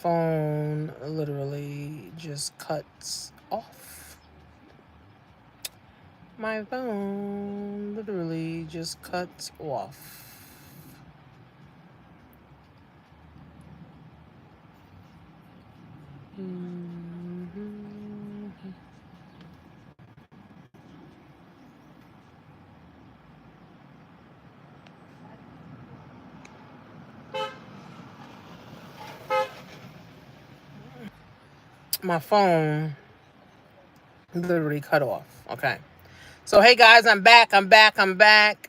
Phone literally just cuts off. My phone literally just cuts off. Mhm. My phone literally cut off. Okay. So, hey guys, I'm back.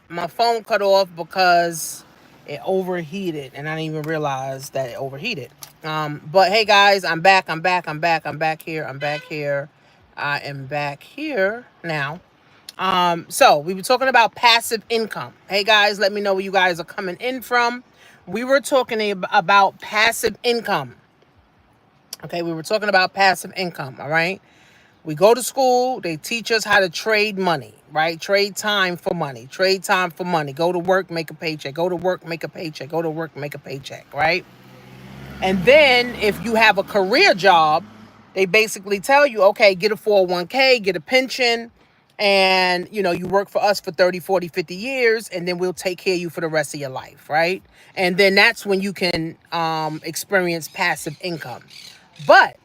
My phone cut off because it overheated and I didn't even realize that it overheated. But hey guys, I'm back here. I am back here now. So we were talking about passive income. Hey guys, let me know where you guys are coming in from. We were talking about passive income. Okay, we were talking about passive income. All right. We go to school, they teach us how to trade money, right? Trade time for money, trade time for money. Go to work, make a paycheck. Go to work, make a paycheck. Go to work, make a paycheck, right? And then if you have a career job, they basically tell you, okay, get a 401k, get a pension, and you work for us for 30, 40, 50 years, and then we'll take care of you for the rest of your life, right? And then that's when you can experience passive income. But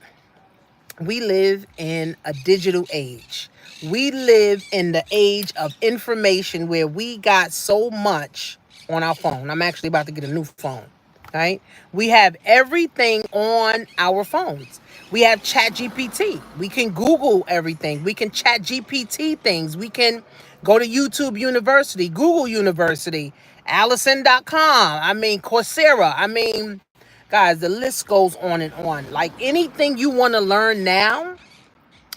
we live in a digital age. We live in the age of information where we got so much on our phone. I'm actually about to get a new phone, right? We have everything on our phones. We have Chat GPT. We can Google everything. We can Chat GPT things. We can go to YouTube University, Google University, Allison.com. I mean, Coursera. I mean, guys, the list goes on and on. Like anything you want to learn now,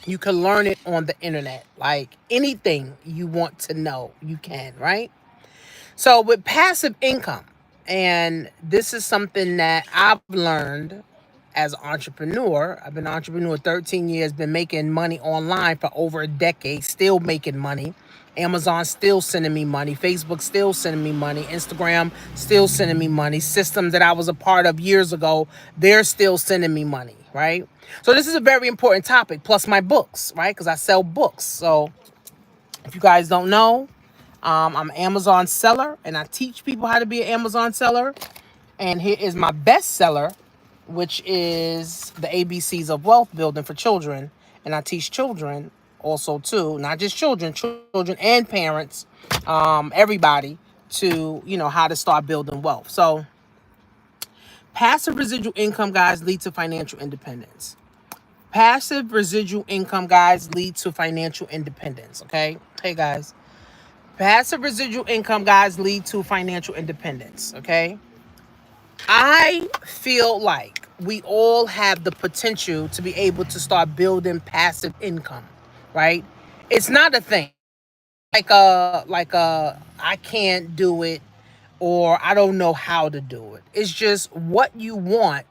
you can learn it on the internet. Like anything you want to know, you can, right? So with passive income, and this is something that I've learned as an entrepreneur. I've been an entrepreneur 13 years, been making money online for over a decade, still making money. Amazon still sending me money. Facebook still sending me money. Instagram still sending me money. Systems that I was a part of years ago, they're still sending me money, right? So this is a very important topic, plus my books, right? Because I sell books. So if you guys don't know, I'm an Amazon seller and I teach people how to be an Amazon seller. And here is my best seller, which is the ABCs of wealth building for children. And I teach children also too, not just children and parents, everybody to, how to start building wealth. So passive residual income, guys, lead to financial independence. Passive residual income, guys, lead to financial independence. Okay. Hey guys, passive residual income, guys, lead to financial independence. Okay. I feel like we all have the potential to be able to start building passive income, right? It's not a thing like I can't do it or I don't know how to do it. It's just what you want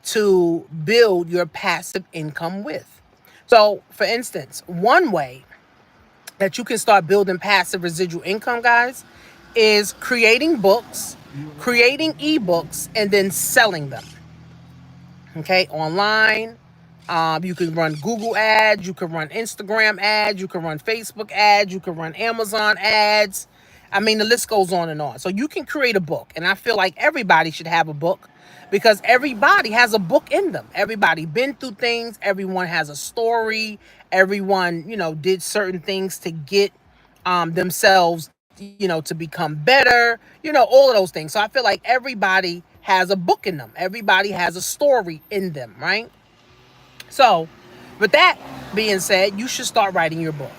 to build your passive income with. So, for instance, one way that you can start building passive residual income, guys, is creating books, creating ebooks, and then selling them. Okay, online. You can run Google ads, you can run Instagram ads, you can run Facebook ads, you can run Amazon ads. I mean, the list goes on and on. So you can create a book, and I feel like everybody should have a book because everybody has a book in them. Everybody been through things. Everyone has a story. Everyone, did certain things to get themselves, to become better. All of those things. So I feel like everybody has a book in them. Everybody has a story in them, right? So, with that being said, you should start writing your book.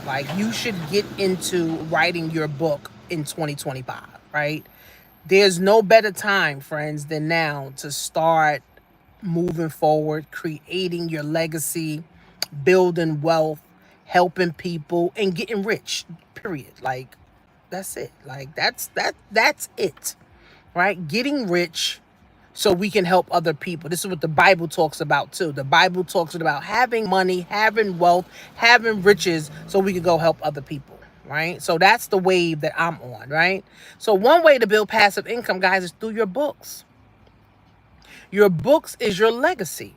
Like, you should get into writing your book in 2025, right? There's no better time, friends, than now to start moving forward, creating your legacy, building wealth, helping people, and getting rich. Period. Like, that's it. Like, that's it. Right? Getting rich so we can help other people. This is what the Bible talks about too. The Bible talks about having money, having wealth, having riches so we can go help other people, right? So that's the wave that I'm on, right? So one way to build passive income, guys, is through your books. Your books is your legacy.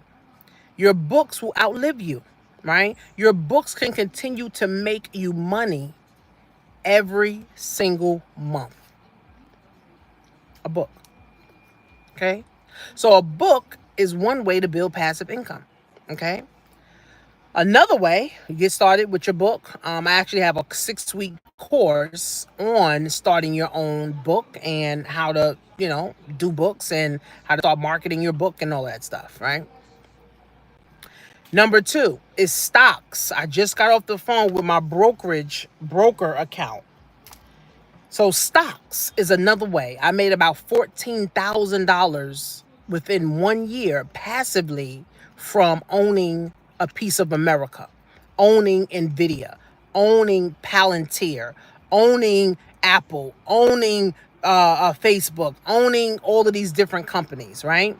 Your books will outlive you, right? Your books can continue to make you money every single month. A book, okay? So a book is one way to build passive income, okay? Another way you get started with your book, I actually have a 6-week course on starting your own book and how to, do books and how to start marketing your book and all that stuff, right? Number two is stocks. I just got off the phone with my broker account. So stocks is another way. I made about $14,000 within 1 year passively from owning a piece of America, owning Nvidia, owning Palantir, owning Apple, owning Facebook, owning all of these different companies, right?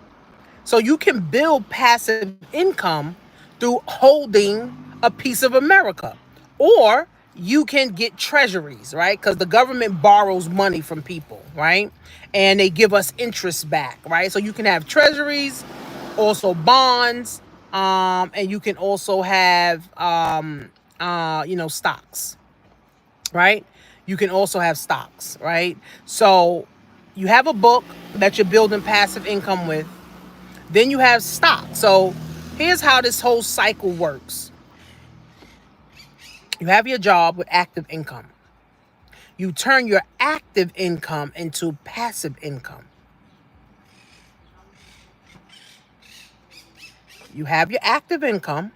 So you can build passive income through holding a piece of America. Or you can get treasuries, right? Because the government borrows money from people, right? And they give us interest back, right? So you can have treasuries, also bonds, and you can also have, stocks, right? You can also have stocks, right? So you have a book that you're building passive income with. Then you have stock. So here's how this whole cycle works. You have your job with active income. You turn your active income into passive income. You have your active income,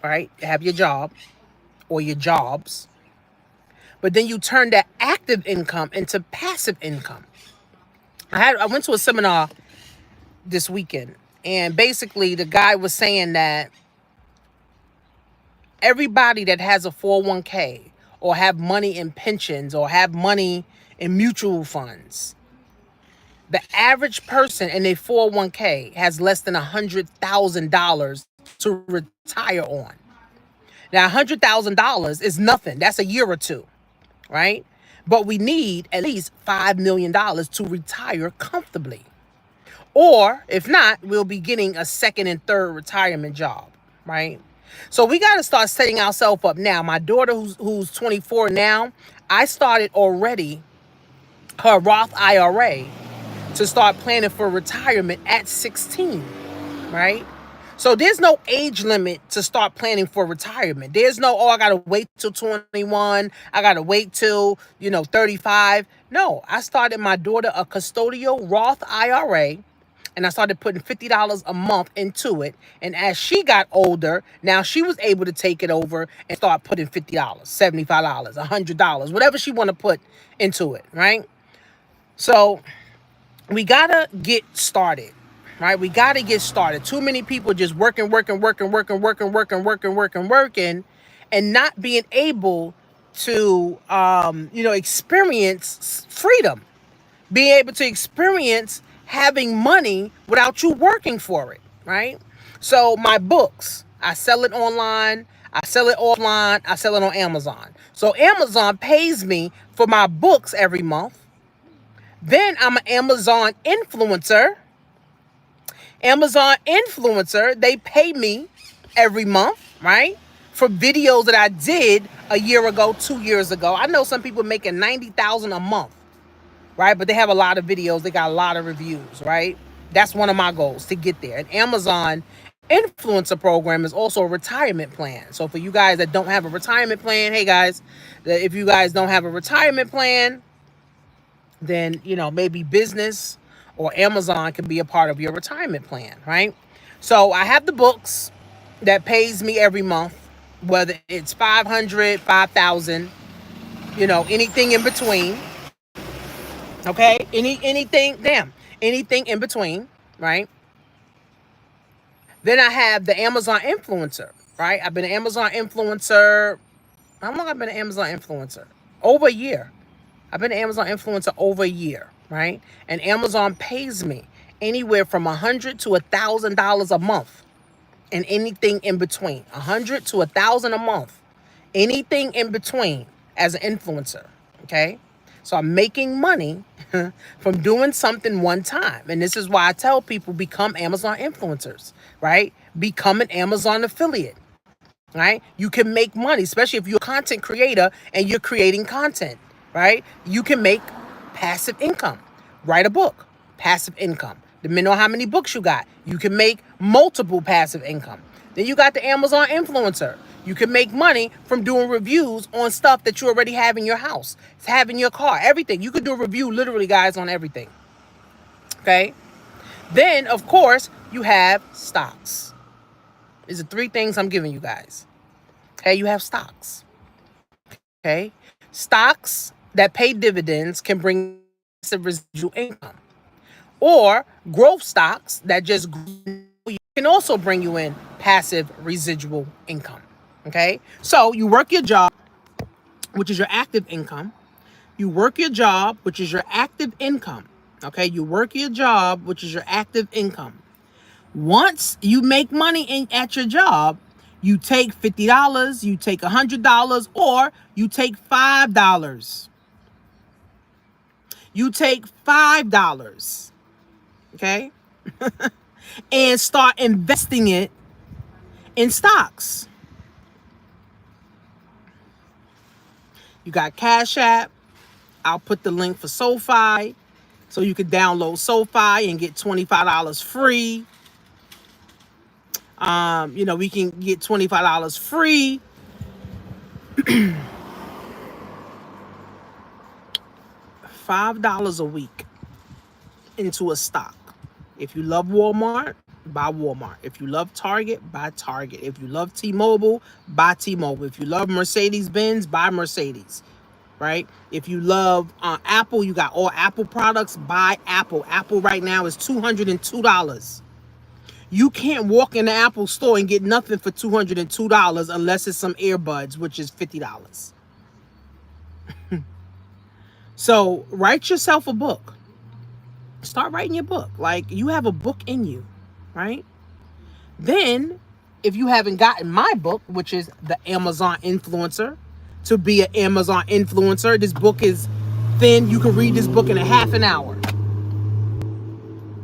right? You have your job or your jobs. But then you turn that active income into passive income. I went to a seminar this weekend, and basically the guy was saying that everybody that has a 401k or have money in pensions or have money in mutual funds, the average person in a 401k has less than $100,000 to retire on. Now, $100,000 is nothing. That's a year or two, right? But we need at least $5 million to retire comfortably. Or if not, we'll be getting a second and third retirement job, right? So we got to start setting ourselves up now. My daughter, who's 24 now, I started already her Roth IRA to start planning for retirement at 16, right? So there's no age limit to start planning for retirement. There's no, I got to wait till 21. I got to wait till, 35. No, I started my daughter a custodial Roth IRA, and I started putting $50 a month into it. And as she got older, now she was able to take it over and start putting $50, $75, $100, whatever she want to put into it, right? So we got to get started, right? We got to get started. Too many people just working, and not being able to, experience freedom, being able to experience having money without you working for it, right? So my books, I sell it online, I sell it offline, I sell it on Amazon. So Amazon pays me for my books every month. Then I'm an Amazon influencer. They pay me every month, right? For videos that I did a year ago, 2 years ago. I know some people making $90,000 a month, right? But they have a lot of videos. They got a lot of reviews, right? That's one of my goals, to get there. And Amazon influencer program is also a retirement plan. So for you guys that don't have a retirement plan, hey guys, if you guys don't have a retirement plan, then, maybe business or Amazon can be a part of your retirement plan, right? So I have the books that pays me every month, whether it's 500, 5,000, anything in between. Okay? Anything in between, right? Then I have the Amazon influencer, right? I've been an Amazon influencer. How long have I been an Amazon influencer? Over a year. I've been an Amazon influencer over a year, right? And Amazon pays me anywhere from $100 to $1,000 a month, and anything in between. $100 to $1,000 a month, anything in between as an influencer. Okay, So I'm making money from doing something one time. And this is why I tell people become Amazon influencers, right? Become an Amazon affiliate, right? You can make money, especially if you're a content creator and you're creating content, right? You can make passive income. Write a book, passive income. Depending on how many books you got, you can make multiple passive income. Then you got the Amazon influencer. You can make money from doing reviews on stuff that you already have in your house, have in your car, everything. You could do a review literally, guys, on everything. Okay? Then, of course, you have stocks. These are three things I'm giving you guys. Okay, you have stocks. Okay? Stocks that pay dividends can bring passive residual income. Or growth stocks that just can also bring you in passive residual income. Okay? So you work your job, which is your active income. You work your job, which is your active income. Okay? You work your job, which is your active income. Once you make money at your job, you take $50, you take $100, or you take $5. You take $5, okay? And start investing it in stocks. You got Cash App. I'll put the link for SoFi. So you can download SoFi and get $25 free. We can get $25 free. $5 a week into a stock. If you love Walmart, buy Walmart. If you love Target, buy Target. If you love T-Mobile, buy T-Mobile. If you love Mercedes-Benz, buy Mercedes. Right? If you love Apple, you got all Apple products, buy Apple. Apple right now is $202. You can't walk in the Apple store and get nothing for $202 unless it's some earbuds, which is $50. So write yourself a book. Start writing your book. Like, you have a book in you, right? Then, if you haven't gotten my book, which is the Amazon Influencer, to be an Amazon influencer, this book is thin. You can read this book in a half an hour.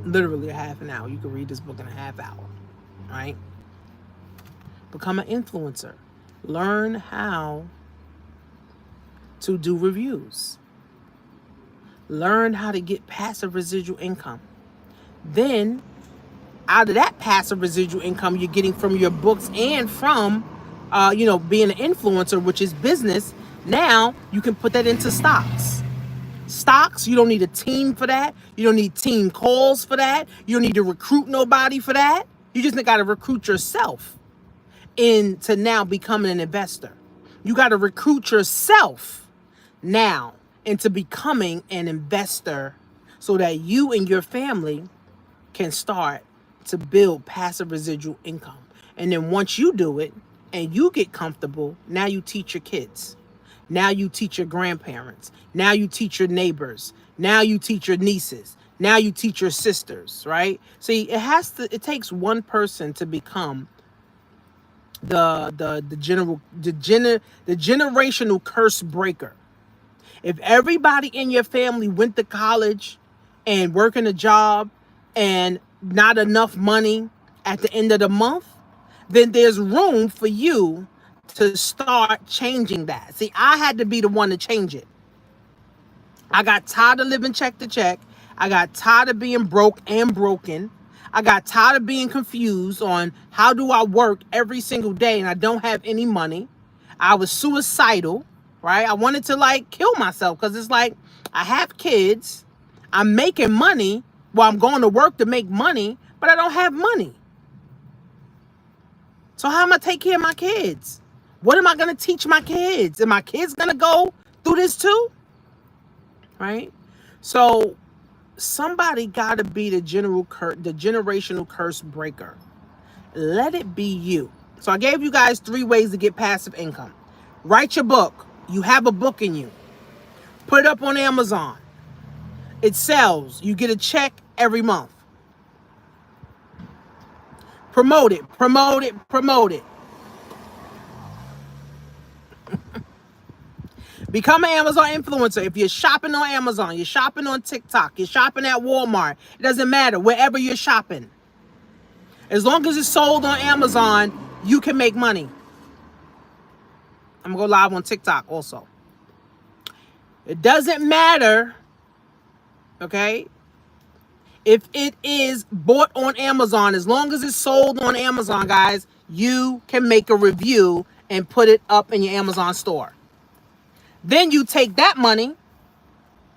Literally a half an hour. You can read this book in a half hour, right? Become an influencer. Learn how to do reviews. Learn how to get passive residual income. Then, out of that passive residual income you're getting from your books and from, being an influencer, which is business, now you can put that into stocks. Stocks, you don't need a team for that. You don't need team calls for that. You don't need to recruit nobody for that. You just got to recruit yourself into now becoming an investor. You got to recruit yourself now into becoming an investor so that you and your family can start to build passive residual income. And then once you do it and you get comfortable, now you teach your kids. Now you teach your grandparents. Now you teach your neighbors. Now you teach your nieces. Now you teach your sisters, right? See, it takes one person to become the generational curse breaker. If everybody in your family went to college and working a job and not enough money at the end of the month, then there's room for you to start changing that. See, I had to be the one to change it. I got tired of living check to check. I got tired of being broke and broken. I got tired of being confused on how do I work every single day and I don't have any money. I was suicidal, right? I wanted to kill myself because it's like I have kids. I'm making money while I'm going to work to make money, but I don't have money. So how am I take care of my kids? What am I going to teach my kids? Are my kids going to go through this too? Right? So somebody got to be the generational curse breaker. Let it be you. So I gave you guys 3 ways to get passive income. Write your book. You have a book in you. Put it up on Amazon. It sells. You get a check every month. Promote it, promote it, promote it. Become an Amazon influencer. If you're shopping on Amazon, you're shopping on TikTok, you're shopping at Walmart, it doesn't matter, wherever you're shopping. As long as it's sold on Amazon, you can make money. I'm going to go live on TikTok also. It doesn't matter, okay, if it is bought on Amazon. As long as it's sold on Amazon, guys, you can make a review and put it up in your Amazon store. Then you take that money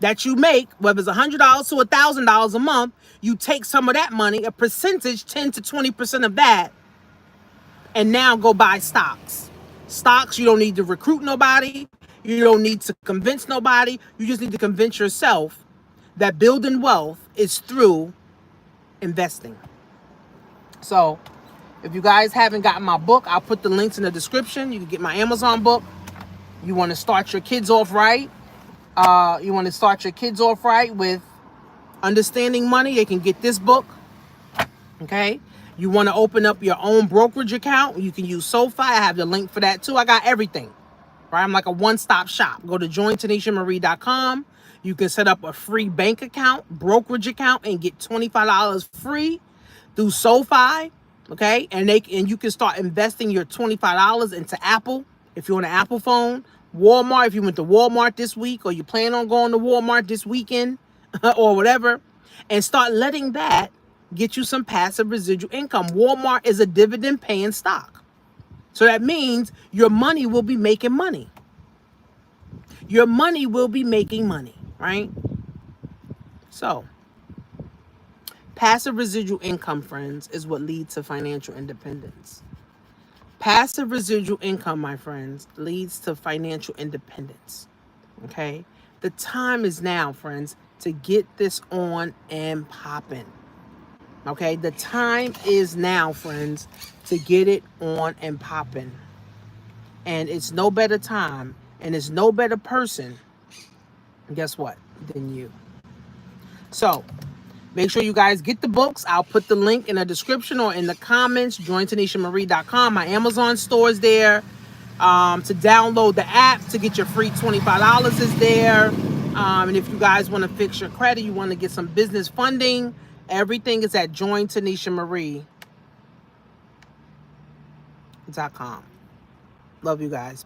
that you make, whether it's $100 to $1,000 a month, you take some of that money, a percentage, 10 to 20% of that, and now go buy stocks. Stocks, you don't need to recruit nobody. You don't need to convince nobody. You just need to convince yourself that building wealth is through investing. So if you guys haven't gotten my book, I'll put the links in the description. You can get my Amazon book. You want to start your kids off right. You want to start your kids off right with understanding money. They can get this book. Okay. You want to open up your own brokerage account. You can use SoFi. I have the link for that too. I got everything. Right. I'm like a one-stop shop. Go to jointanishamarie.com. You can set up a free bank account, brokerage account, and get $25 free through SoFi. Okay. And you can start investing your $25 into Apple if you're on an Apple phone. Walmart, if you went to Walmart this week, or you plan on going to Walmart this weekend or whatever, and start letting that get you some passive residual income. Walmart is a dividend paying stock. So that means your money will be making money. Your money will be making money, right? So passive residual income, friends, is what leads to financial independence. Passive residual income, my friends, leads to financial independence. Okay? The time is now, friends, to get this on and popping. Okay? The time is now, friends, to get it on and popping. And it's no better time, and it's no better person, guess what, than you. So make sure you guys get the books. I'll put the link in the description or in the comments. JoinTanishaMarie.com. My Amazon store is there. To download the app to get your free $25 is there. And if you guys want to fix your credit, you want to get some business funding, everything is at JoinTanishaMarie.com. Love you guys.